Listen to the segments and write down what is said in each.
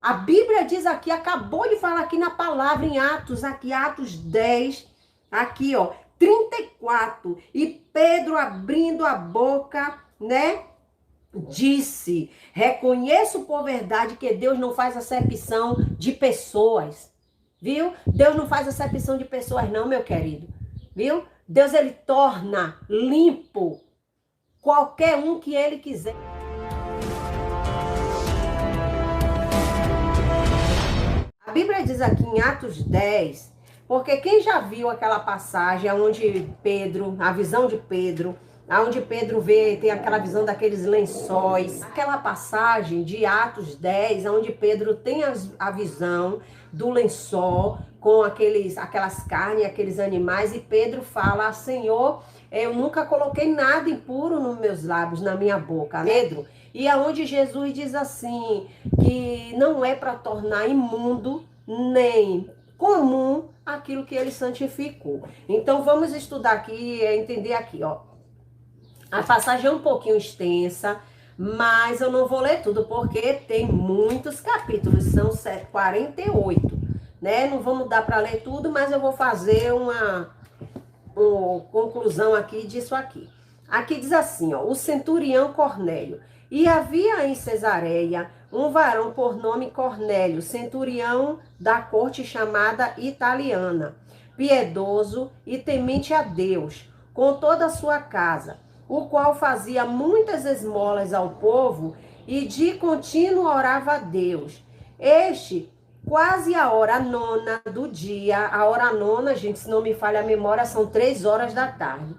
A Bíblia diz aqui, acabou de falar aqui na palavra, em Atos, aqui, Atos 10, aqui, ó, 34. E Pedro abrindo a boca, né? Disse: reconheço por verdade que Deus não faz acepção de pessoas, viu? Deus não faz acepção de pessoas, não, meu querido, viu? Deus, ele torna limpo qualquer um que ele quiser. A Bíblia diz aqui em Atos 10, porque quem já viu aquela passagem onde Pedro, a visão de Pedro, onde Pedro vê, tem aquela visão daqueles lençóis, aquela passagem de Atos 10, onde Pedro tem a visão do lençol com aquelas carnes, aqueles animais, e Pedro fala: Senhor, eu nunca coloquei nada impuro nos meus lábios, na minha boca. Pedro, e aonde Jesus diz assim, que não é para tornar imundo nem comum aquilo que ele santificou. Então vamos estudar aqui, entender aqui, ó. A passagem é um pouquinho extensa, mas eu não vou ler tudo, porque tem muitos capítulos, são 48, né? Não vamos dar para ler tudo, mas eu vou fazer uma conclusão aqui disso aqui. Aqui diz assim, ó, o centurião Cornélio. E havia em Cesareia um varão por nome Cornélio, centurião da corte chamada italiana, piedoso e temente a Deus, com toda a sua casa, o qual fazia muitas esmolas ao povo e de contínuo orava a Deus. Este, quase a hora nona do dia, a hora nona, gente, se não me falha a memória, são 3 horas da tarde,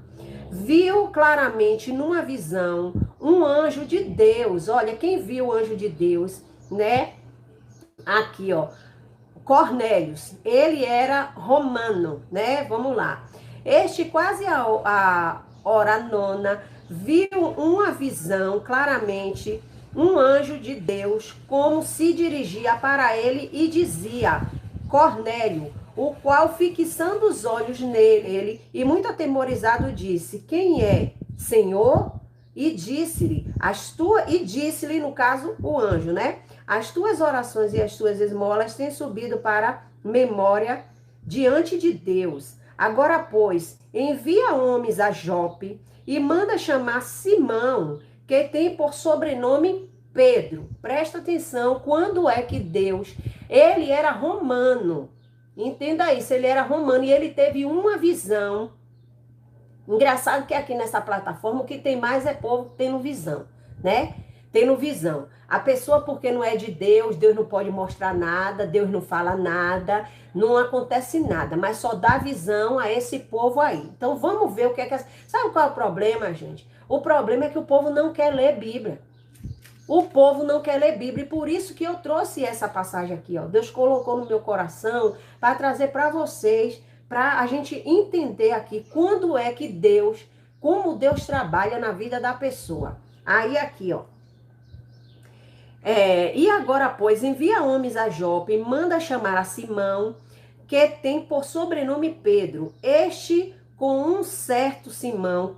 viu claramente numa visão um anjo de Deus. Olha, quem viu o anjo de Deus, né? Aqui, ó, Cornélios, ele era romano, né? Vamos lá. Este, quase a hora nona, viu uma visão claramente, um anjo de Deus, como se dirigia para ele e dizia: Cornélio, o qual, fixando os olhos nele, e muito atemorizado, disse: quem é, Senhor? E disse-lhe, no caso, o anjo, né? As tuas orações e as tuas esmolas têm subido para memória diante de Deus. Agora, pois, envia homens a Jope e manda chamar Simão, que tem por sobrenome Pedro. Presta atenção, quando é que Deus, ele era romano. Entenda isso, ele era romano e ele teve uma visão. Engraçado que aqui nessa plataforma o que tem mais é povo tendo visão, né? Tendo visão. A pessoa, porque não é de Deus, Deus não pode mostrar nada, Deus não fala nada, não acontece nada, mas só dá visão a esse povo aí. Então vamos ver o que é que... Sabe qual é o problema, gente? O problema é que o povo não quer ler Bíblia. O povo não quer ler Bíblia, e por isso que eu trouxe essa passagem aqui, ó. Deus colocou no meu coração para trazer para vocês, para a gente entender aqui quando é que Deus, como Deus trabalha na vida da pessoa. Aí aqui, ó. E agora, pois, envia homens a Jope, manda chamar a Simão, que tem por sobrenome Pedro. Este, com um certo Simão,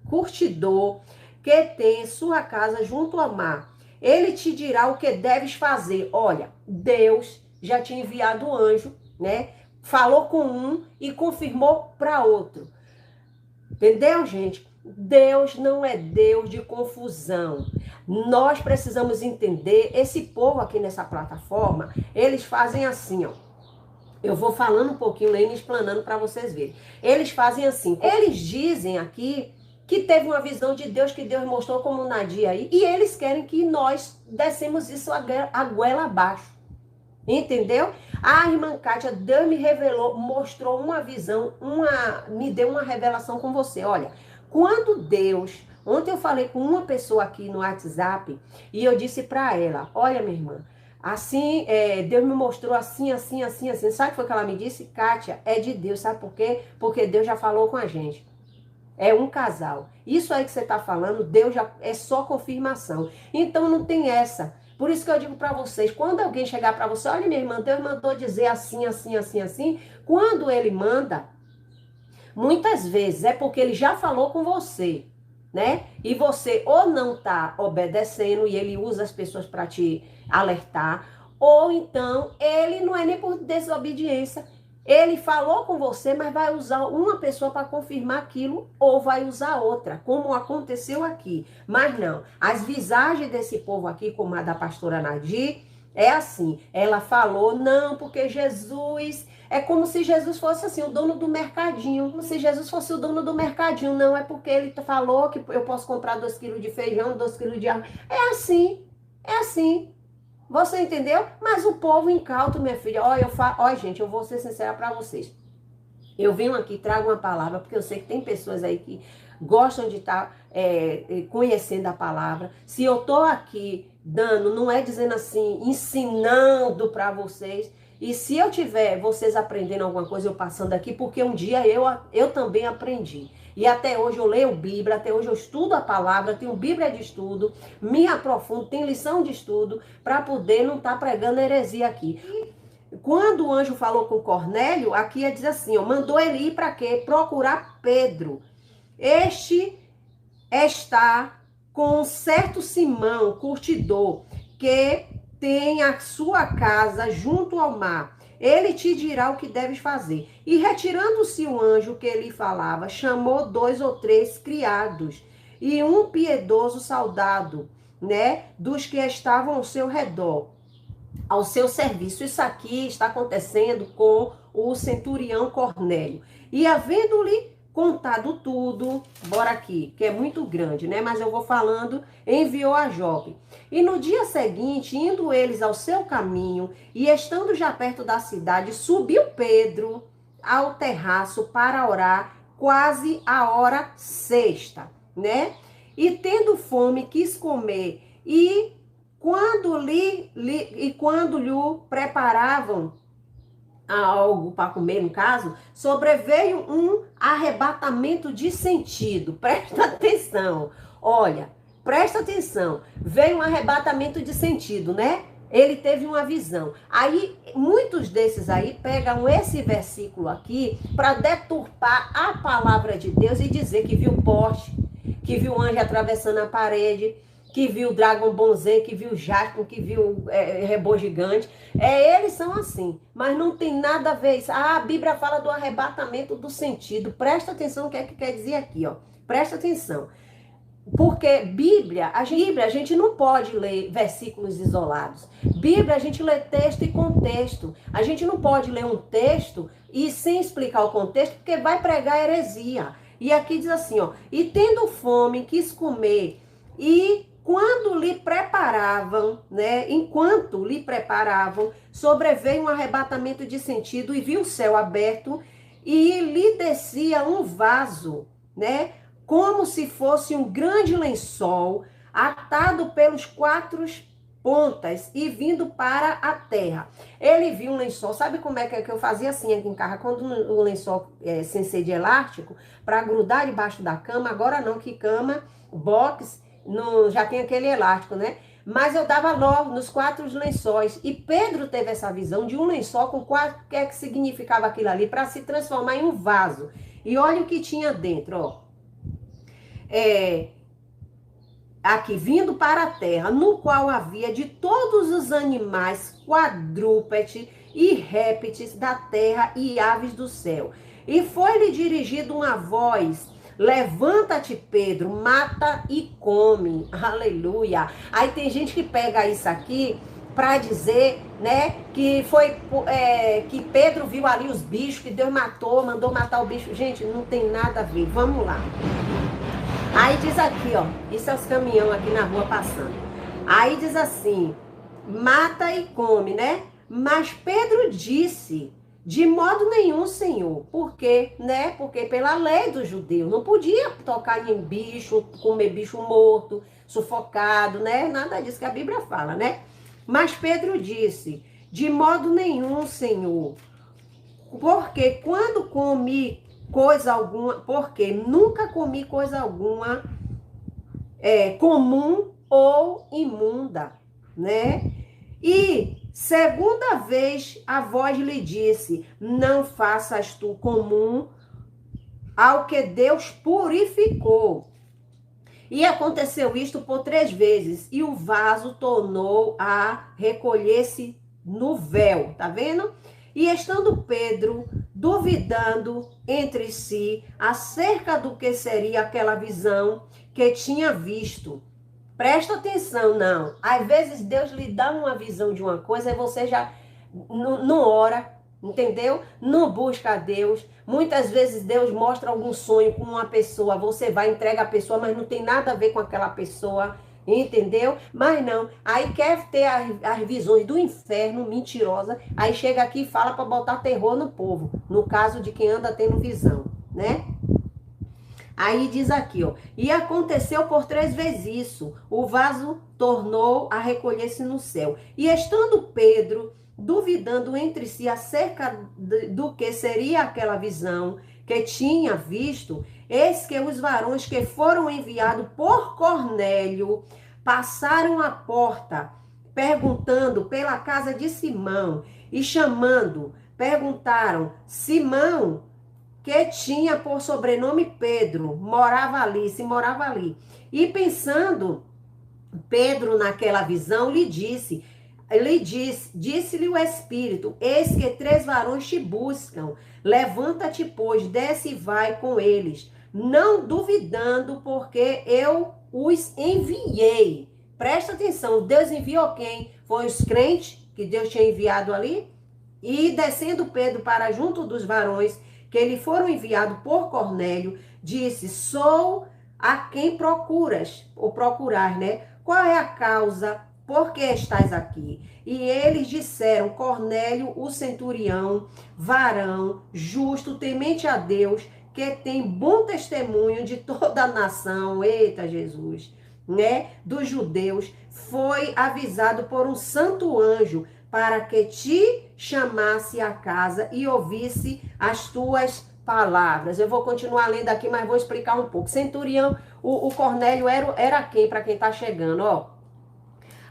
curtidor, que tem sua casa junto ao mar. Ele te dirá o que deves fazer. Olha, Deus já tinha enviado o anjo, né? Falou com um e confirmou para outro. Entendeu, gente? Deus não é Deus de confusão. Nós precisamos entender, esse povo aqui nessa plataforma, eles fazem assim, ó. Eu vou falando um pouquinho, lendo e explanando para vocês verem. Eles fazem assim, eles dizem aqui que teve uma visão de Deus, que Deus mostrou como Nadia aí, e eles querem que nós dessemos isso a goela abaixo. Entendeu? A irmã Kátia, Deus me revelou, mostrou uma visão, me deu uma revelação com você. Olha, quando Deus... Ontem eu falei com uma pessoa aqui no WhatsApp e eu disse para ela: olha, minha irmã, assim, Deus me mostrou assim, assim, assim, assim. Sabe o que foi que ela me disse? Kátia, é de Deus, sabe por quê? Porque Deus já falou com a gente. É um casal. Isso aí que você está falando, Deus já é só confirmação. Então não tem essa. Por isso que eu digo para vocês, quando alguém chegar para você: olha, minha irmã, Deus mandou dizer assim, assim, assim, assim. Quando ele manda, muitas vezes é porque ele já falou com você. né? E você ou não está obedecendo e ele usa as pessoas para te alertar, ou então ele não é nem por desobediência. Ele falou com você, mas vai usar uma pessoa para confirmar aquilo ou vai usar outra, como aconteceu aqui. Mas não, as visagens desse povo aqui, como a da pastora Nadir, é assim. Ela falou, não, porque Jesus... É como se Jesus fosse assim, o dono do mercadinho. Como se Jesus fosse o dono do mercadinho. Não, é porque ele falou que eu posso comprar 2 quilos de feijão, 2 quilos de arroz. É assim, é assim. Você entendeu? Mas o povo incauto, minha filha. Olha, gente, eu vou ser sincera para vocês. Eu venho aqui, trago uma palavra, porque eu sei que tem pessoas aí que gostam de estar conhecendo a palavra. Se eu tô aqui dando, não é dizendo assim, ensinando para vocês. E se eu tiver vocês aprendendo alguma coisa, eu passando aqui, porque um dia eu também aprendi. E até hoje eu leio Bíblia, até hoje eu estudo a palavra, tenho Bíblia de estudo, me aprofundo, tenho lição de estudo, para poder não estar pregando heresia aqui. Quando o anjo falou com Cornélio, aqui diz assim, ó, mandou ele ir para quê? Procurar Pedro. Este está com um certo Simão, curtidor, que tem a sua casa junto ao mar. Ele te dirá o que deves fazer. E retirando-se o anjo que lhe falava, chamou 2 ou 3 criados e um piedoso soldado, né, dos que estavam ao seu redor, ao seu serviço. Isso aqui está acontecendo com o centurião Cornélio. E havendo-lhe contado tudo, bora aqui, que é muito grande, né? Mas eu vou falando, enviou a Jope. E no dia seguinte, indo eles ao seu caminho, e estando já perto da cidade, subiu Pedro ao terraço para orar, quase a hora sexta, né? E tendo fome, quis comer, e quando lhe preparavam algo para comer, no caso, sobreveio um arrebatamento de sentido. Presta atenção. Olha, presta atenção. Veio um arrebatamento de sentido, né? Ele teve uma visão. Aí, muitos desses aí pegam esse versículo aqui para deturpar a palavra de Deus e dizer que viu poste, que viu anjo atravessando a parede, que viu Dragon Ball Z, que viu Jasper, que viu Rebô Gigante. Eles são assim, mas não tem nada a ver isso. A Bíblia fala do arrebatamento do sentido. Presta atenção no que é que quer dizer aqui, ó. Presta atenção. Porque a gente não pode ler versículos isolados. Bíblia, a gente lê texto e contexto. A gente não pode ler um texto e sem explicar o contexto, porque vai pregar heresia. E aqui diz assim, ó. E tendo fome, quis comer, e quando lhe preparavam, né? Enquanto lhe preparavam, sobreveio um arrebatamento de sentido e viu o céu aberto e lhe descia um vaso, né? Como se fosse um grande lençol atado pelos 4 pontas e vindo para a terra. Ele viu um lençol, sabe como é que eu fazia assim aqui em casa, quando o lençol sem ser de elástico, para grudar debaixo da cama, agora não, que cama, box, já tem aquele elástico, né? Mas eu dava logo nos 4 lençóis. E Pedro teve essa visão de um lençol com 4, o que é que significava aquilo ali? Para se transformar em um vaso. E olha o que tinha dentro, ó. Aqui, vindo para a terra, no qual havia de todos os animais, quadrúpedes e répteis da terra e aves do céu. E foi-lhe dirigida uma voz: levanta-te, Pedro, mata e come. Aleluia. Aí tem gente que pega isso aqui para dizer, né, que foi que Pedro viu ali os bichos, que Deus mandou matar o bicho. Gente, não tem nada a ver. Vamos lá. Aí diz aqui, ó, isso é os caminhões aqui na rua passando. Aí diz assim, mata e come, né? Mas Pedro disse, de modo nenhum, Senhor. Por quê? Né? Porque pela lei do judeu não podia tocar em bicho, comer bicho morto, sufocado, né? Nada disso que a Bíblia fala, né? Mas Pedro disse, de modo nenhum, Senhor. Porque quando comi coisa alguma, porque nunca comi coisa alguma comum ou imunda, né? E segunda vez a voz lhe disse, não faças tu comum ao que Deus purificou. E aconteceu isto por 3 vezes, e o vaso tornou a recolher-se no véu, tá vendo? E estando Pedro duvidando entre si acerca do que seria aquela visão que tinha visto. Presta atenção, não. Às vezes Deus lhe dá uma visão de uma coisa e você já não ora, entendeu? Não busca a Deus. Muitas vezes Deus mostra algum sonho com uma pessoa, você vai, entrega a pessoa, mas não tem nada a ver com aquela pessoa, entendeu? Mas não, aí quer ter as visões do inferno, mentirosa, aí chega aqui e fala para botar terror no povo, no caso de quem anda tendo visão, né? Aí diz aqui, ó, e aconteceu por 3 vezes isso, o vaso tornou a recolher-se no céu. E estando Pedro duvidando entre si acerca do que seria aquela visão que tinha visto, eis que os varões que foram enviados por Cornélio passaram a porta, perguntando pela casa de Simão e chamando, perguntaram: Simão, que tinha por sobrenome Pedro, se morava ali. E pensando Pedro naquela visão, disse-lhe o Espírito: eis que 3 varões te buscam, levanta-te, pois, desce e vai com eles, não duvidando, porque eu os enviei. Presta atenção, Deus enviou quem? Foi os crentes que Deus tinha enviado ali? E descendo Pedro para junto dos varões que lhe foram enviados por Cornélio, disse: sou a quem procuras, ou procurar, né? Qual é a causa? Por que estás aqui? E eles disseram: Cornélio, o centurião, varão, justo, temente a Deus, que tem bom testemunho de toda a nação, eita Jesus, né? Dos judeus, foi avisado por um santo anjo para que te chamasse à casa e ouvisse as tuas palavras. Eu vou continuar lendo aqui, mas vou explicar um pouco. Centurião, o Cornélio era quem, para quem está chegando, ó.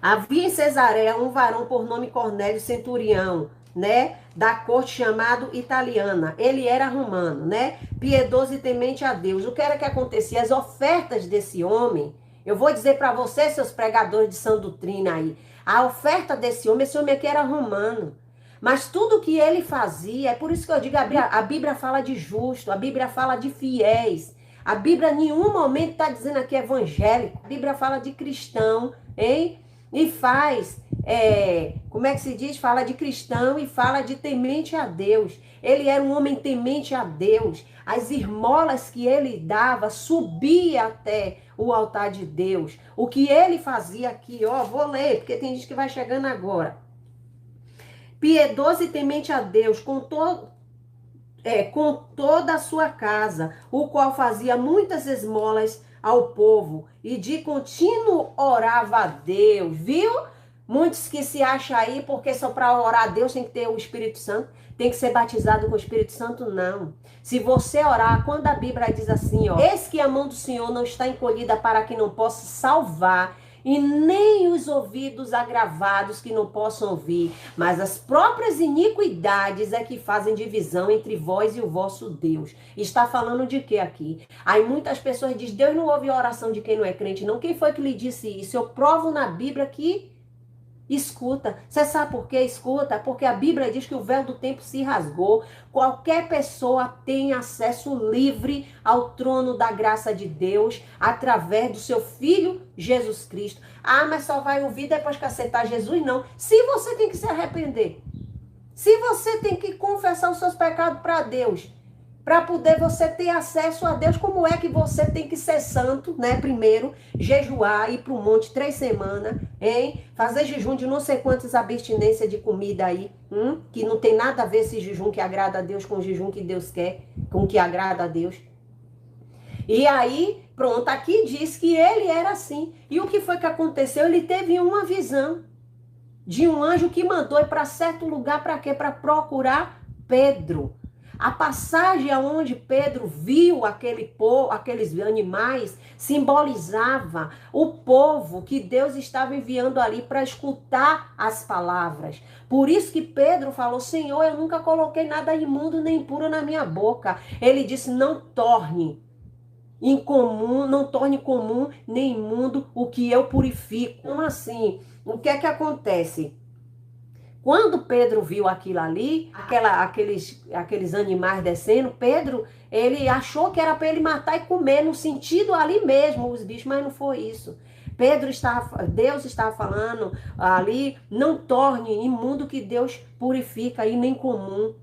Havia em Cesareia um varão por nome Cornélio, centurião, né, da corte chamado italiana. Ele era romano, né, piedoso e temente a Deus. O que era que acontecia? As ofertas desse homem, eu vou dizer para vocês, seus pregadores de sã doutrina aí, a oferta esse homem aqui era romano. Mas tudo que ele fazia, é por isso que eu digo, a Bíblia fala de justo, a Bíblia fala de fiéis. A Bíblia em nenhum momento está dizendo aqui evangélico. A Bíblia fala de cristão, hein? E faz, como é que se diz? Fala de cristão e fala de temente a Deus. Ele era um homem temente a Deus. As esmolas que ele dava subia até o altar de Deus. O que ele fazia aqui, ó, vou ler, porque tem gente que vai chegando agora. Piedoso e temente a Deus, com toda a sua casa, o qual fazia muitas esmolas ao povo e de contínuo orava a Deus, viu? Muitos que se acham aí, porque só para orar a Deus tem que ter o Espírito Santo, tem que ser batizado com o Espírito Santo, não. Se você orar, quando a Bíblia diz assim, ó, eis que a mão do Senhor não está encolhida para que não possa salvar, e nem os ouvidos agravados que não possam ouvir, mas as próprias iniquidades é que fazem divisão entre vós e o vosso Deus. Está falando de quê aqui? Aí muitas pessoas dizem: Deus não ouve a oração de quem não é crente, não. Quem foi que lhe disse isso? Eu provo na Bíblia que escuta. Você sabe por que escuta? Porque a Bíblia diz que o véu do tempo se rasgou. Qualquer pessoa tem acesso livre ao trono da graça de Deus através do seu Filho Jesus Cristo. Ah, mas só vai ouvir depois que aceitar Jesus? Não. Se você tem que se arrepender, se você tem que confessar os seus pecados para Deus, para poder você ter acesso a Deus, como é que você tem que ser santo, né? Primeiro, jejuar, ir para o monte 3 semanas, hein? Fazer jejum de não sei quantas abstinências de comida aí, que não tem nada a ver esse jejum que agrada a Deus com o jejum que Deus quer, com o que agrada a Deus. E aí, pronto, aqui diz que ele era assim. E o que foi que aconteceu? Ele teve uma visão de um anjo que mandou ir para certo lugar, para quê? Para procurar Pedro. A passagem aonde Pedro viu aqueles animais simbolizava o povo que Deus estava enviando ali para escutar as palavras. Por isso que Pedro falou: Senhor, eu nunca coloquei nada imundo nem impuro na minha boca. Ele disse: não torne incomum, não torne comum nem imundo o que eu purifico. Então, assim, o que é que acontece? Quando Pedro viu aquilo ali, aqueles animais descendo, Pedro, ele achou que era para ele matar e comer, no sentido ali mesmo, os bichos, mas não foi isso. Deus estava falando ali, não torne imundo que Deus purifica e nem comum.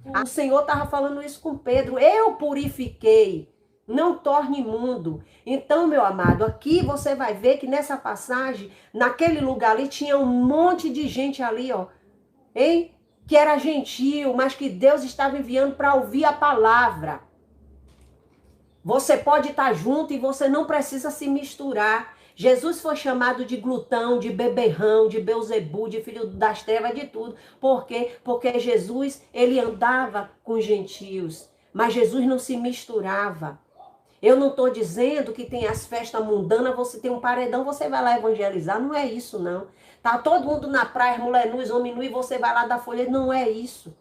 O Senhor estava falando isso com Pedro, eu purifiquei, não torne imundo. Então, meu amado, aqui você vai ver que nessa passagem, naquele lugar ali, tinha um monte de gente ali, ó, hein? Que era gentil, mas que Deus estava enviando para ouvir a palavra. Você pode estar junto e você não precisa se misturar. Jesus foi chamado de glutão, de beberrão, de Beuzebu, de filho das trevas, de tudo. Por quê? Porque Jesus, ele andava com gentios, mas Jesus não se misturava. Eu não estou dizendo que tem as festas mundanas, você tem um paredão, você vai lá evangelizar. Não é isso, não. Tá todo mundo na praia, mulher nus, homem nu, e você vai lá dar folha. Não é isso.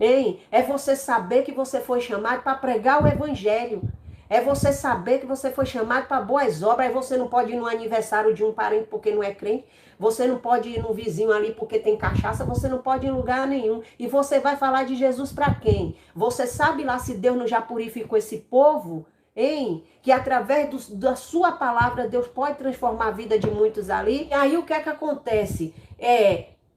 Hein? É você saber que você foi chamado para pregar o evangelho. É você saber que você foi chamado para boas obras. Aí você não pode ir no aniversário de um parente porque não é crente. Você não pode ir no vizinho ali porque tem cachaça. Você não pode ir em lugar nenhum. E você vai falar de Jesus para quem? Você sabe lá se Deus não já purificou esse povo? Hein? Que através da sua palavra Deus pode transformar a vida de muitos ali. E aí o que é que acontece?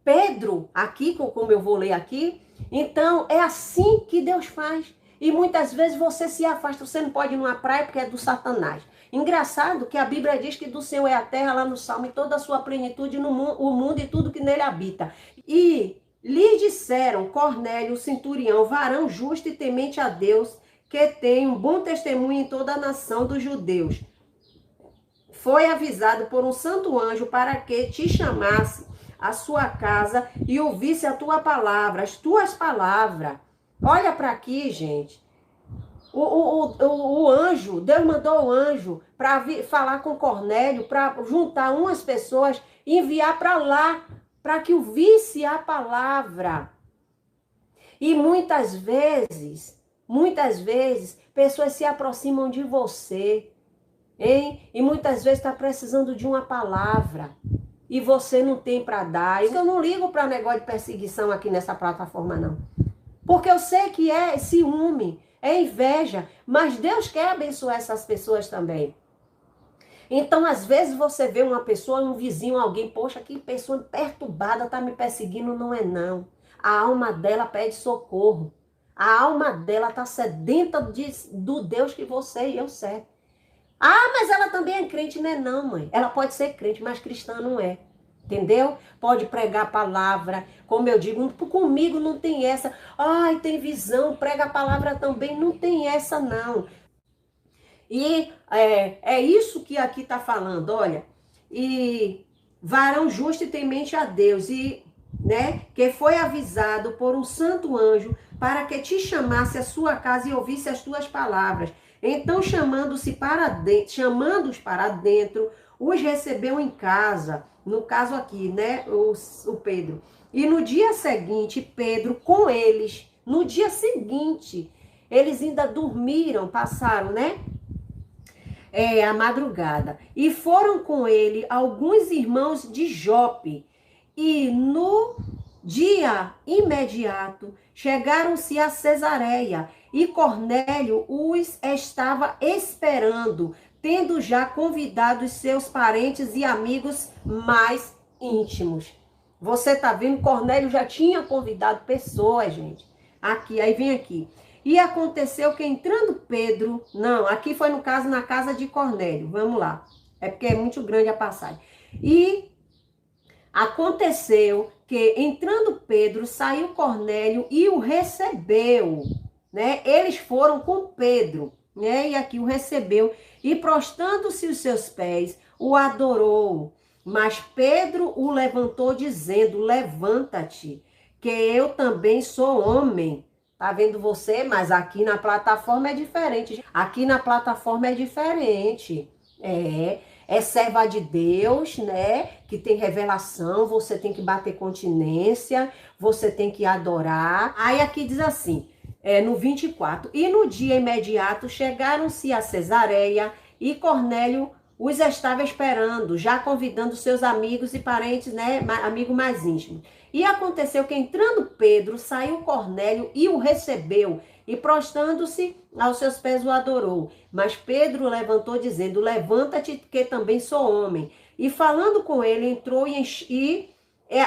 Pedro, aqui, como eu vou ler aqui, então é assim que Deus faz. E muitas vezes você se afasta, você não pode ir numa praia porque é do Satanás. Engraçado que a Bíblia diz que do Senhor é a terra, lá no Salmo, e toda a sua plenitude, o mundo e tudo que nele habita. E lhe disseram Cornélio, o centurião, varão justo e temente a Deus, que tem um bom testemunho em toda a nação dos judeus. Foi avisado por um santo anjo para que te chamasse à sua casa e ouvisse a tua palavra, as tuas palavras. Olha para aqui, gente. O anjo, Deus mandou o anjo para falar com Cornélio, para juntar umas pessoas e enviar para lá, para que ouvisse a palavra. E muitas vezes, pessoas se aproximam de você, hein? E muitas vezes está precisando de uma palavra e você não tem para dar. Eu não ligo para negócio de perseguição aqui nessa plataforma, não. Porque eu sei que é ciúme, é inveja, mas Deus quer abençoar essas pessoas também. Então, às vezes você vê uma pessoa, um vizinho, alguém, poxa, que pessoa perturbada, tá me perseguindo, não é não. A alma dela pede socorro. A alma dela tá sedenta do Deus que você e eu serve. Ah, mas ela também é crente, não é não, mãe. Ela pode ser crente, mas cristã não é. Entendeu? Pode pregar a palavra, como eu digo, comigo não tem essa. Ai, tem prega a palavra também, não tem essa não. E é isso que aqui está falando, olha. E varão justo e temente a Deus, e, né, que foi avisado por um santo anjo para que te chamasse à sua casa e ouvisse as tuas palavras. Então, chamando-os para dentro, os recebeu em casa. No caso aqui, né, o Pedro. E no dia seguinte, Pedro com eles, no dia seguinte, eles ainda dormiram, passaram, né, a madrugada. E foram com ele alguns irmãos de Jope. E no dia imediato, chegaram-se a Cesareia. E Cornélio os estava esperando, tendo já convidado os seus parentes e amigos mais íntimos. Você tá vendo? Cornélio já tinha convidado pessoas, gente. Aqui, aí vem aqui. E aconteceu que entrando Pedro... Não, aqui foi no caso, na casa de Cornélio. Vamos lá. É porque é muito grande a passagem. E aconteceu que entrando Pedro, saiu Cornélio e o recebeu, né? Eles foram com Pedro, né? E aqui o recebeu. E prostrando-se os seus pés, o adorou. Mas Pedro o levantou dizendo, levanta-te, que eu também sou homem. Tá vendo você? Mas aqui na plataforma é diferente. Aqui na plataforma é diferente. É serva de Deus, né? Que tem revelação, você tem que bater continência, você tem que adorar. Aí aqui diz assim, no 24. E no dia imediato chegaram-se a Cesareia e Cornélio os estava esperando, já convidando seus amigos e parentes, né, amigo mais íntimo. E aconteceu que entrando Pedro, saiu Cornélio e o recebeu, e prostrando-se aos seus pés o adorou. Mas Pedro levantou dizendo, levanta-te que também sou homem. E falando com ele, entrou e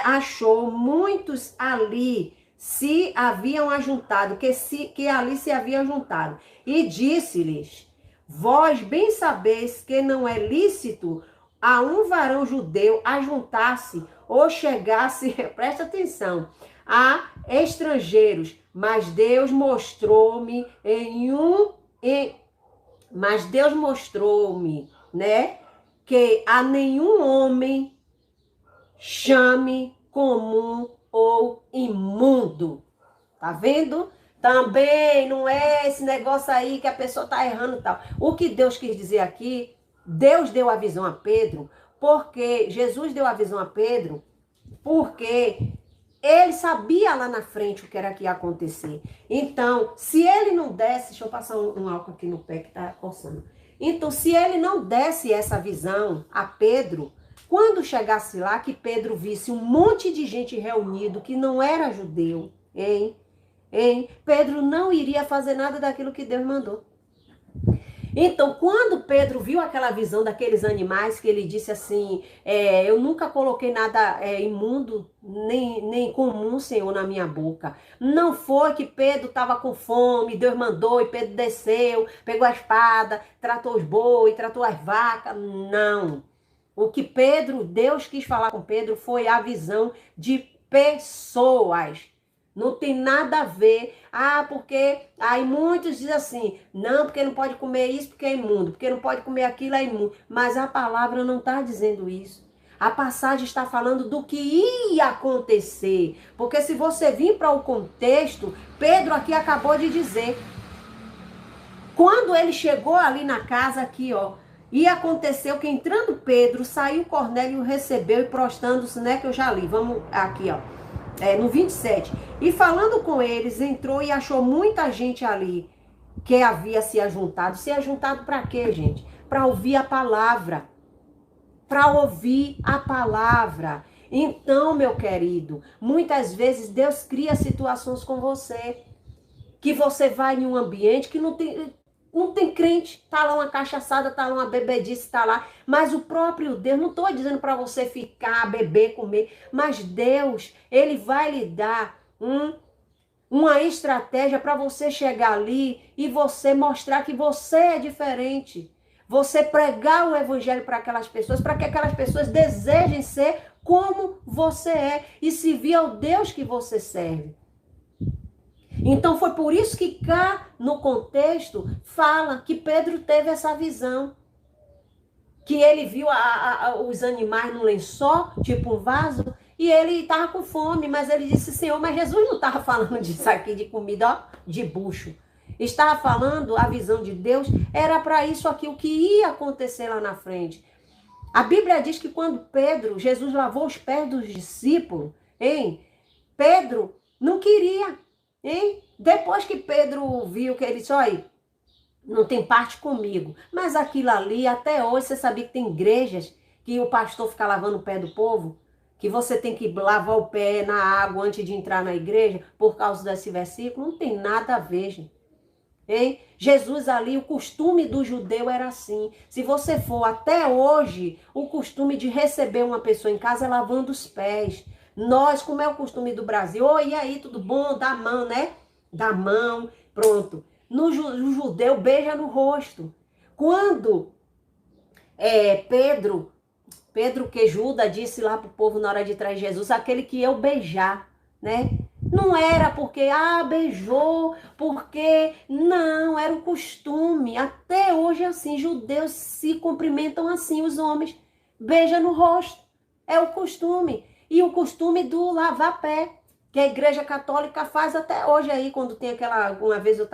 achou muitos ali se haviam ajuntado, que ali se haviam juntado. E disse-lhes, vós bem sabeis que não é lícito a um varão judeu ajuntar-se ou chegar-se, presta atenção, a estrangeiros, mas Deus mostrou-me né, que a nenhum homem chame comum ou imundo. Tá vendo? Também não é esse negócio aí que a pessoa tá errando e tal. O que Deus quis dizer aqui, Deus deu a visão a Pedro, porque Jesus deu a visão a Pedro, porque ele sabia lá na frente o que era que ia acontecer. Então, se ele não desse, deixa eu passar um álcool aqui no pé que tá coçando. Então, se ele não desse essa visão a Pedro, quando chegasse lá, que Pedro visse um monte de gente reunido que não era judeu, hein? Pedro não iria fazer nada daquilo que Deus mandou. Então, quando Pedro viu aquela visão daqueles animais, que ele disse assim, eu nunca coloquei nada imundo, nem comum, Senhor, na minha boca. Não foi que Pedro estava com fome, Deus mandou e Pedro desceu, pegou a espada, tratou os bois, tratou as vacas. Não. O que Deus quis falar com Pedro foi a visão de pessoas. Não tem nada a ver. Porque aí muitos dizem assim, não, porque não pode comer isso porque é imundo, porque não pode comer aquilo é imundo. Mas a palavra não está dizendo isso. A passagem está falando do que ia acontecer. Porque se você vir para o contexto, Pedro aqui acabou de dizer. Quando ele chegou ali na casa aqui, e aconteceu que entrando Pedro, saiu Cornélio, recebeu e prostrando-se, né, que eu já li. Vamos aqui, no 27. E falando com eles, entrou e achou muita gente ali que havia se ajuntado. Se ajuntado para quê, gente? Para ouvir a palavra. Para ouvir a palavra. Então, meu querido, muitas vezes Deus cria situações com você, que você vai em um ambiente que não tem crente, tá lá uma cachaçada, tá lá uma bebedice, tá lá, mas o próprio Deus, não tô dizendo para você ficar, beber, comer, mas Deus, ele vai lhe dar uma estratégia para você chegar ali e você mostrar que você é diferente. Você pregar o evangelho para aquelas pessoas, para que aquelas pessoas desejem ser como você é e servir ao Deus que você serve. Então foi por isso que cá no contexto fala que Pedro teve essa visão. Que ele viu os animais no lençol, tipo um vaso, e ele estava com fome, mas ele disse, Senhor, mas Jesus não estava falando disso aqui de comida, de bucho. Estava falando, a visão de Deus era para isso aqui, o que ia acontecer lá na frente. A Bíblia diz que quando Jesus lavou os pés dos discípulos, Pedro não queria. Depois que Pedro viu que ele disse, olha, não tem parte comigo. Mas aquilo ali, até hoje, você sabia que tem igrejas que o pastor fica lavando o pé do povo? Que você tem que lavar o pé na água antes de entrar na igreja por causa desse versículo? Não tem nada a ver, gente. Jesus ali, o costume do judeu era assim. Se você for até hoje, o costume de receber uma pessoa em casa é lavando os pés. Nós, como é o costume do Brasil, oi, e aí, tudo bom? Dá a mão, né? Dá a mão, pronto. No judeu, beija no rosto. Quando Pedro que Judas disse lá pro povo na hora de trair Jesus, aquele que eu beijar, né? Não era porque, beijou, porque, não, era o costume. Até hoje é assim, judeus se cumprimentam assim, os homens. Beija no rosto, é o costume. E o costume do lavar pé, que a igreja católica faz até hoje aí, quando tem uma vez eu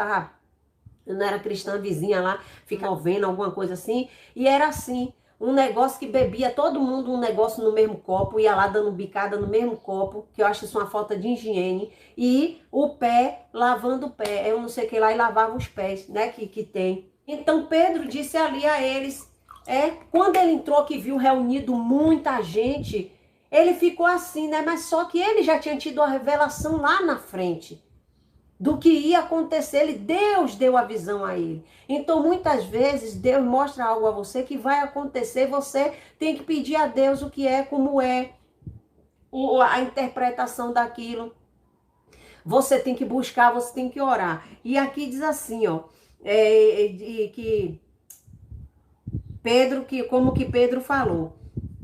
não era cristã, vizinha lá, ficava vendo alguma coisa assim, e era assim, um negócio que bebia todo mundo um negócio no mesmo copo, ia lá dando bicada no mesmo copo, que eu acho isso uma falta de higiene, e o pé, lavando o pé, eu não sei o que lá, e lavava os pés, né, que tem. Então Pedro disse ali a eles, quando ele entrou que viu reunido muita gente, ele ficou assim, né, mas só que ele já tinha tido a revelação lá na frente, do que ia acontecer, Deus deu a visão a ele. Então, muitas vezes, Deus mostra algo a você que vai acontecer, você tem que pedir a Deus o que é, como é, a interpretação daquilo. Você tem que buscar, você tem que orar. E aqui diz assim, ó, que Pedro, como que Pedro falou.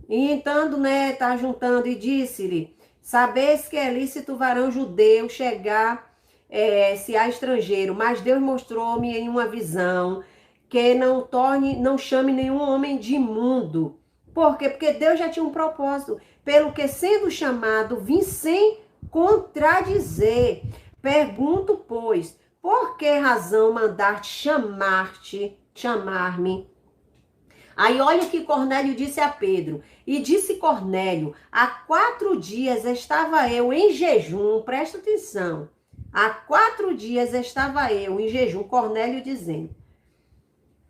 E então, né, tá juntando e disse-lhe, sabeis que é lícito varão judeu chegar se há estrangeiro, mas Deus mostrou-me em uma visão que não chame nenhum homem de imundo. Por quê? Porque Deus já tinha um propósito, pelo que sendo chamado, vim sem contradizer. Pergunto, pois, por que razão mandar-te chamar-me? Aí olha o que Cornélio disse a Pedro. E disse Cornélio, há 4 dias estava eu em jejum, presta atenção. Há 4 dias estava eu em jejum, Cornélio dizendo.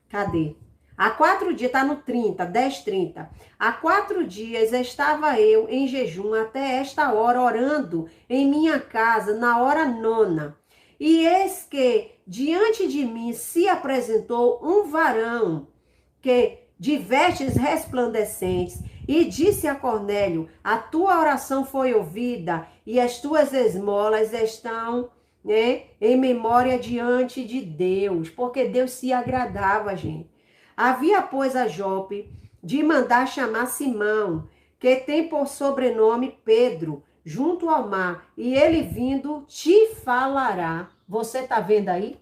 Cadê? Há 4 dias, tá no 30, 10:30. Há 4 dias estava eu em jejum até esta hora, orando em minha casa, na hora 9. E eis que diante de mim se apresentou um varão que de vestes resplandecentes, e disse a Cornélio, a tua oração foi ouvida, e as tuas esmolas estão, né, em memória diante de Deus, porque Deus se agradava, gente. Havia, pois, a Jope de mandar chamar Simão, que tem por sobrenome Pedro, junto ao mar, e ele vindo te falará. Você tá vendo aí?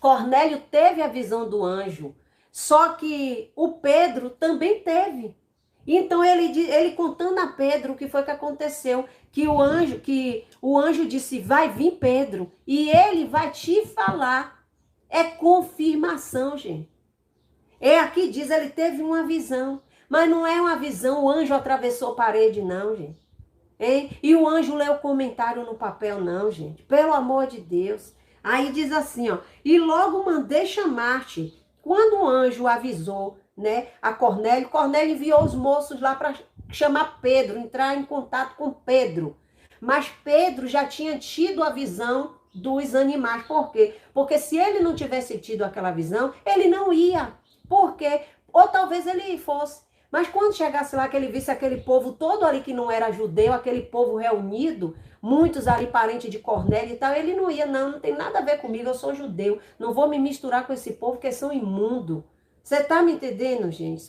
Cornélio teve a visão do anjo, só que o Pedro também teve. Então ele contando a Pedro o que foi que aconteceu, que o anjo disse, vai vir Pedro, e ele vai te falar. É confirmação, gente. Aqui diz, ele teve uma visão, mas não é uma visão, o anjo atravessou a parede, não, gente. E o anjo leu o comentário no papel, não, gente. Pelo amor de Deus. Aí diz assim, ó, e logo mandei chamar-te. Quando o anjo avisou, né, a Cornélio, Cornélio enviou os moços lá para chamar Pedro, entrar em contato com Pedro. Mas Pedro já tinha tido a visão dos animais. Por quê? Porque se ele não tivesse tido aquela visão, ele não ia. Por quê? Ou talvez ele fosse. Mas quando chegasse lá, que ele visse aquele povo todo ali que não era judeu, aquele povo reunido, muitos ali parentes de Cornélio e tal, ele não ia, não tem nada a ver comigo, eu sou judeu, não vou me misturar com esse povo que são imundo. Você tá me entendendo, gente?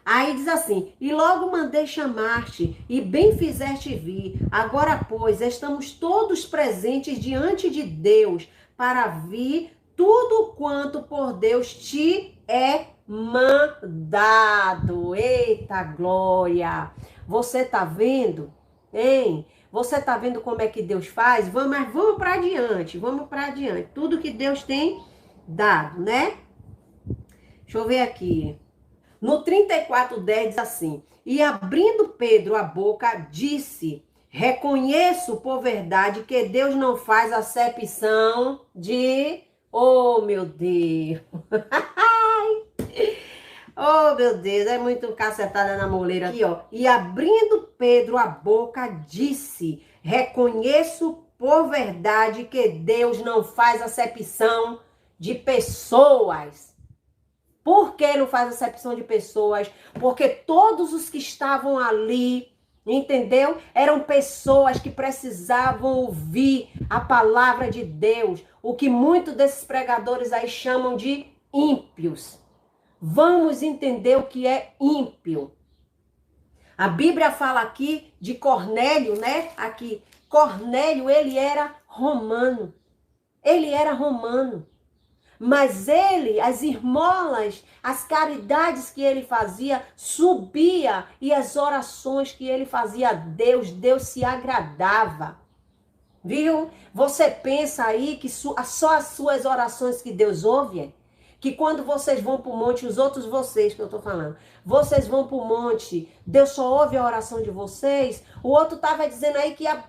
Aí diz assim, e logo mandei chamar-te, e bem fizeste vir. Agora, pois, estamos todos presentes diante de Deus, para vir tudo quanto por Deus te é mandado. Eita glória! Você tá vendo? Hein? Você tá vendo como é que Deus faz? Vamos para adiante, vamos para adiante. Tudo que Deus tem dado, né? Deixa eu ver aqui. No 34:10 diz assim, e abrindo Pedro a boca, disse, reconheço por verdade que Deus não faz acepção de... Oh, meu Deus! Oh, meu Deus, é muito cacetada na moleira aqui, ó. E abrindo Pedro a boca, disse, reconheço por verdade que Deus não faz acepção de pessoas. Por que não faz acepção de pessoas? Porque todos os que estavam ali, entendeu? Eram pessoas que precisavam ouvir a palavra de Deus. O que muitos desses pregadores aí chamam de ímpios. Vamos entender o que é ímpio. A Bíblia fala aqui de Cornélio, né? Aqui, Cornélio, ele era romano. Ele era romano. Mas ele, as esmolas, as caridades que ele fazia, subia, e as orações que ele fazia a Deus, Deus se agradava. Viu? Você pensa aí que só as suas orações que Deus ouve? que quando vocês vão para o monte, os outros vocês que eu estou falando, vocês vão para o monte, Deus só ouve a oração de vocês. O outro estava dizendo aí que ia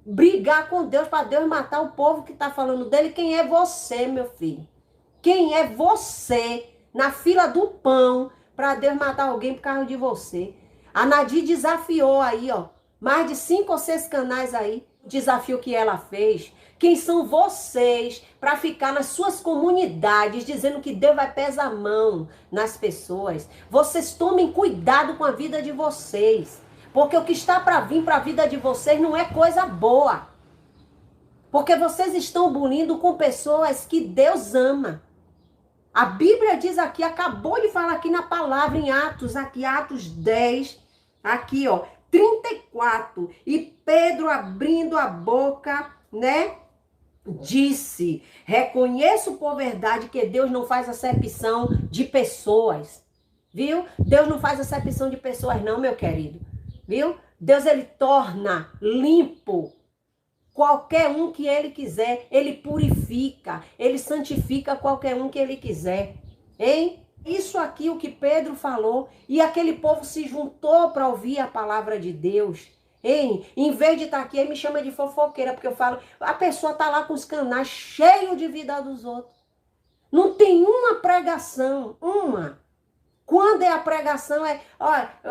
brigar com Deus para Deus matar o povo que está falando dele. Quem é você, meu filho? Quem é você na fila do pão para Deus matar alguém por causa de você? A Nadir desafiou aí, ó, mais de 5 ou 6 canais aí, o desafio que ela fez. Quem são vocês para ficar nas suas comunidades dizendo que Deus vai pesar a mão nas pessoas? Vocês tomem cuidado com a vida de vocês, porque o que está para vir para a vida de vocês não é coisa boa. Porque vocês estão bulindo com pessoas que Deus ama. A Bíblia diz aqui, acabou de falar aqui na palavra, em Atos, aqui, Atos 10, aqui, ó, 34. E Pedro, abrindo a boca, né, disse: reconheço por verdade que Deus não faz acepção de pessoas, viu? Deus não faz acepção de pessoas não, meu querido, viu? Deus, ele torna limpo qualquer um que ele quiser, ele purifica, ele santifica qualquer um que ele quiser, hein? Isso aqui, o que Pedro falou, e aquele povo se juntou para ouvir a palavra de Deus, hein? Em vez de estar aqui, ele me chama de fofoqueira, porque eu falo, a pessoa tá lá com os canais cheios de vida dos outros. Não tem uma pregação, uma. Quando é a pregação,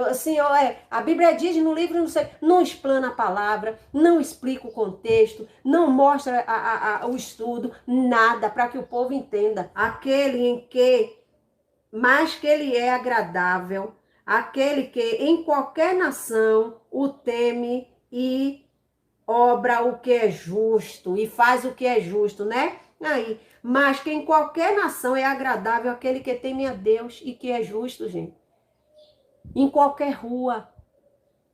assim, a Bíblia diz no livro, não explana a palavra, não explica o contexto, não mostra o estudo, nada, para que o povo entenda. Aquele em que, mais que ele é agradável, aquele que em qualquer nação o teme e obra o que é justo, e faz o que é justo, né? Aí, mas que em qualquer nação é agradável aquele que teme a Deus e que é justo, gente. Em qualquer rua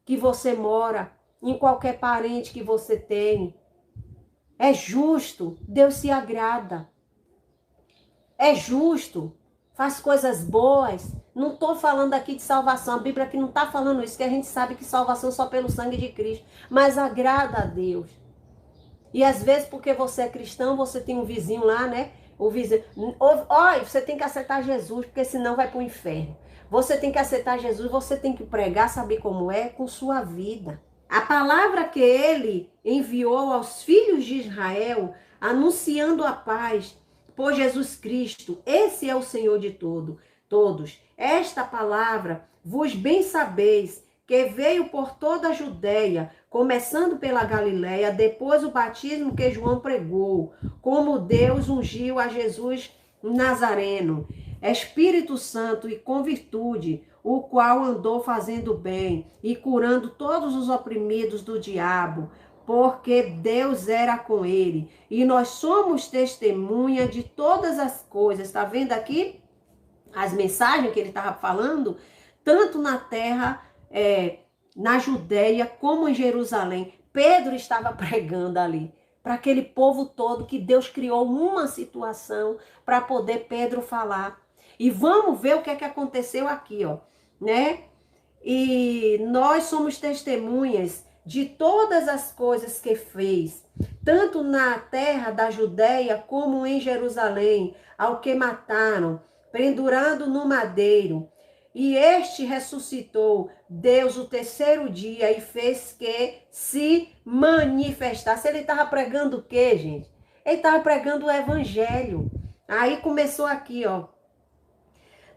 que você mora, em qualquer parente que você tem, é justo, Deus se agrada. É justo, faz coisas boas. Não estou falando aqui de salvação, a Bíblia aqui não está falando isso, que a gente sabe que salvação é só pelo sangue de Cristo, mas agrada a Deus. E às vezes, porque você é cristão, você tem um vizinho lá, né? O vizinho, olha, você tem que aceitar Jesus, porque senão vai para o inferno. Você tem que aceitar Jesus, você tem que pregar, saber como é, com sua vida. A palavra que ele enviou aos filhos de Israel, anunciando a paz por Jesus Cristo, esse é o Senhor de todos. Esta palavra, vos bem sabeis, que veio por toda a Judéia, começando pela Galiléia, depois o batismo que João pregou, como Deus ungiu a Jesus Nazareno, Espírito Santo e com virtude, o qual andou fazendo bem e curando todos os oprimidos do diabo, porque Deus era com ele. E nós somos testemunha de todas as coisas. Está vendo aqui as mensagens que ele estava falando? Tanto na terra, na Judéia, como em Jerusalém. Pedro estava pregando ali para aquele povo todo, que Deus criou uma situação para poder Pedro falar. E vamos ver o que é que aconteceu aqui, ó, né? E nós somos testemunhas de todas as coisas que fez, tanto na terra da Judéia como em Jerusalém, ao que mataram, pendurando no madeiro. E este ressuscitou, Deus, o terceiro dia, e fez que se manifestasse. Ele estava pregando o quê, gente? Ele estava pregando o evangelho. Aí começou aqui, ó.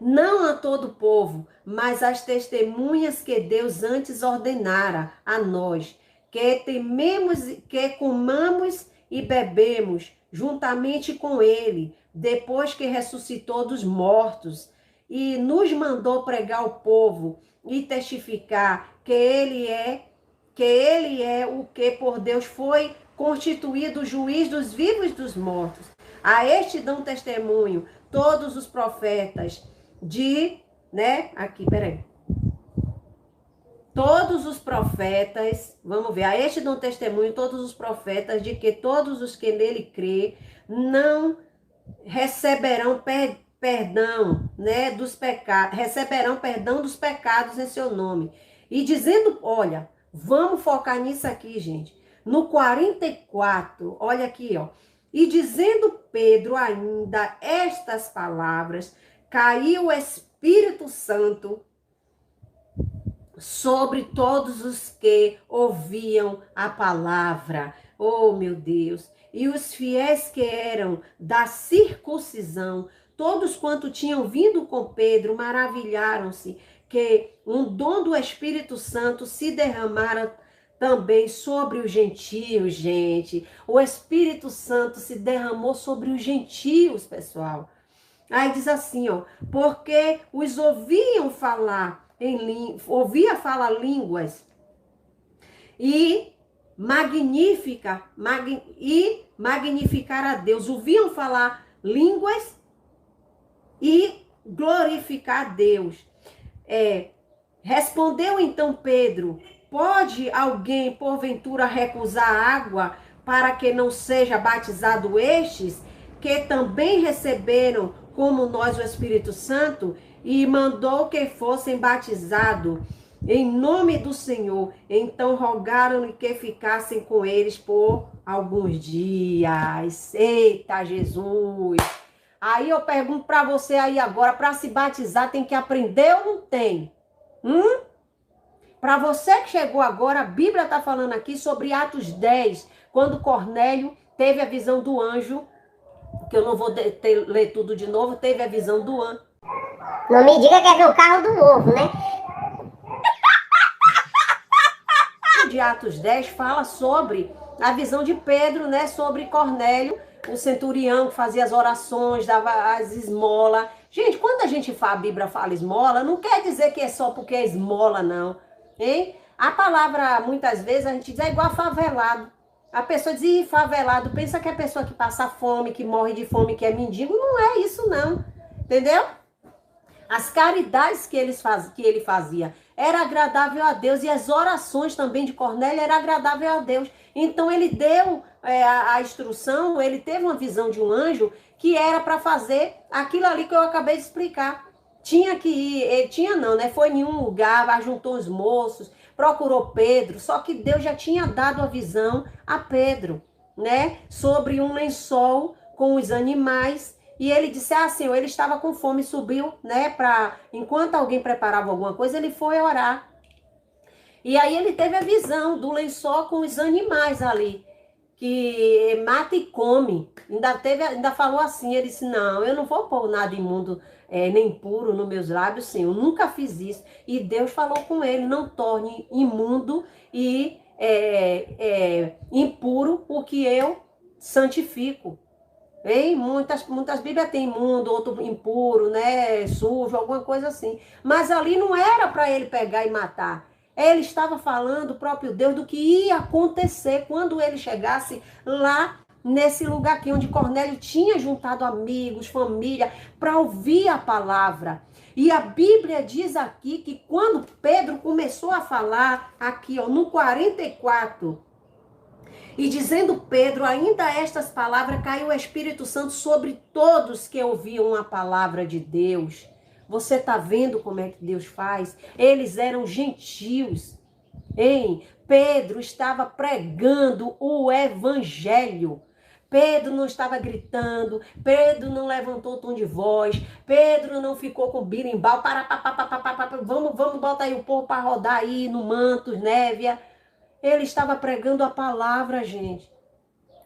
Não a todo o povo, mas as testemunhas que Deus antes ordenara a nós, que tememos, que comamos e bebemos juntamente com ele, depois que ressuscitou dos mortos, e nos mandou pregar ao povo e testificar que ele é o que por Deus foi constituído juiz dos vivos e dos mortos. A este dão testemunho todos os profetas todos os profetas, vamos ver, a este dão testemunho todos os profetas de que todos os que nele crê não receberão perdão, né, dos pecados, receberão perdão dos pecados em seu nome. E dizendo, olha, vamos focar nisso aqui, gente. No 44, olha aqui, ó. E dizendo Pedro ainda estas palavras, caiu o Espírito Santo sobre todos os que ouviam a palavra. Oh, meu Deus! E os fiéis que eram da circuncisão, todos quanto tinham vindo com Pedro, maravilharam-se que um dom do Espírito Santo se derramara também sobre os gentios, gente. O Espírito Santo se derramou sobre os gentios, pessoal. Aí diz assim, ó, porque os ouviam falar ouvia falar línguas e magnificar a Deus. Ouviam falar línguas e glorificar a Deus. Respondeu então Pedro: pode alguém, porventura, recusar água para que não seja batizado estes, que também receberam, como nós, o Espírito Santo? E mandou que fossem batizados em nome do Senhor. Então rogaram-lhe que ficassem com eles por alguns dias. Eita, Jesus! Aí eu pergunto para você aí agora, para se batizar tem que aprender ou não tem? Para você que chegou agora, a Bíblia está falando aqui sobre Atos 10, quando Cornélio teve a visão do anjo, que eu não vou ler tudo de novo, teve a visão do anjo. Não me diga que é do carro do ovo, né? De Atos 10 fala sobre a visão de Pedro, né? Sobre Cornélio, o centurião que fazia as orações, dava as esmolas. Gente, quando a Bíblia fala esmola, não quer dizer que é só porque é esmola, não. Hein? A palavra, muitas vezes, a gente diz é igual favelado. A pessoa diz, favelado, pensa que é a pessoa que passa fome, que morre de fome, que é mendigo. Não é isso, não. Entendeu? As caridades que ele fazia era agradável a Deus, e as orações também de Cornélio era agradável a Deus. Então ele deu a instrução, ele teve uma visão de um anjo que era para fazer aquilo ali que eu acabei de explicar. Tinha que ir, foi em um lugar, juntou os moços, procurou Pedro, só que Deus já tinha dado a visão a Pedro, né, sobre um lençol com os animais. E ele disse, Senhor, ele estava com fome, subiu, né, enquanto alguém preparava alguma coisa, ele foi orar. E aí ele teve a visão do lençol com os animais ali, que mata e come. Ainda falou assim, ele disse, não, eu não vou pôr nada imundo, nem puro nos meus lábios, Senhor, eu nunca fiz isso. E Deus falou com ele, não torne imundo e impuro o que eu santifico. Hein? Muitas Bíblias tem imundo, outro impuro, né? Sujo, alguma coisa assim. Mas ali não era para ele pegar e matar. Ele estava falando, o próprio Deus, do que ia acontecer quando ele chegasse lá nesse lugar aqui, onde Cornélio tinha juntado amigos, família, para ouvir a palavra. E a Bíblia diz aqui que quando Pedro começou a falar, aqui ó, no 44... E dizendo Pedro ainda estas palavras, caiu o Espírito Santo sobre todos que ouviam a palavra de Deus. Você está vendo como é que Deus faz? Eles eram gentios. Hein? Pedro estava pregando o evangelho. Pedro não estava gritando, Pedro não levantou o tom de voz, Pedro não ficou com birimbau, vamos botar aí o povo para rodar aí no Mantos, Névia. Ele estava pregando a palavra, gente.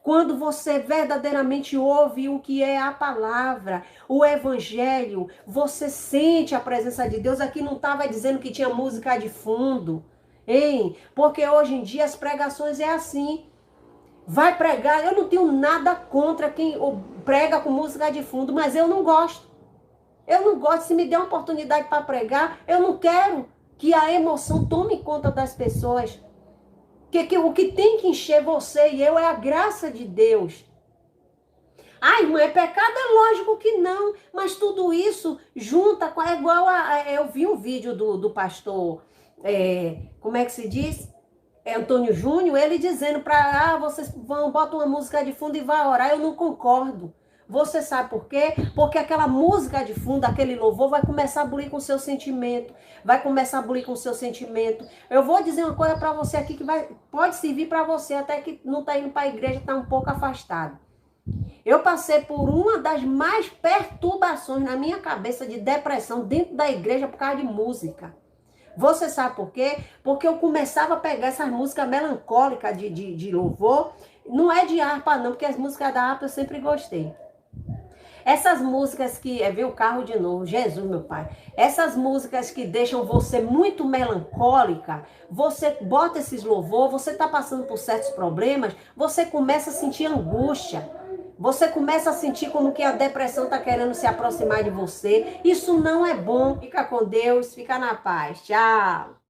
Quando você verdadeiramente ouve o que é a palavra, o evangelho, você sente a presença de Deus. Aqui não estava dizendo que tinha música de fundo, hein? Porque hoje em dia as pregações é assim. Vai pregar, eu não tenho nada contra quem prega com música de fundo, mas eu não gosto. Eu não gosto. Se me der uma oportunidade para pregar, eu não quero que a emoção tome conta das pessoas. O que tem que encher você e eu é a graça de Deus. Ai, não é pecado? É lógico que não. Mas tudo isso junta, é igual eu vi um vídeo do pastor, como é que se diz? Antônio Júnior, ele dizendo para, vocês botam uma música de fundo e vai orar. Eu não concordo. Você sabe por quê? Porque aquela música de fundo, aquele louvor, vai começar a bulir com o seu sentimento. Vai começar a bulir com o seu sentimento. Eu vou dizer uma coisa para você aqui que pode servir para você, até que não está indo para a igreja, está um pouco afastado. Eu passei por uma das mais perturbações na minha cabeça de depressão dentro da igreja por causa de música. Você sabe por quê? Porque eu começava a pegar essas músicas melancólicas de louvor. Não é de harpa, não, porque as músicas da harpa eu sempre gostei. Essas músicas que... Ver o carro de novo, Jesus, meu pai. Essas músicas que deixam você muito melancólica, você bota esses louvor, você tá passando por certos problemas, você começa a sentir angústia. Você começa a sentir como que a depressão tá querendo se aproximar de você. Isso não é bom. Fica com Deus, fica na paz. Tchau.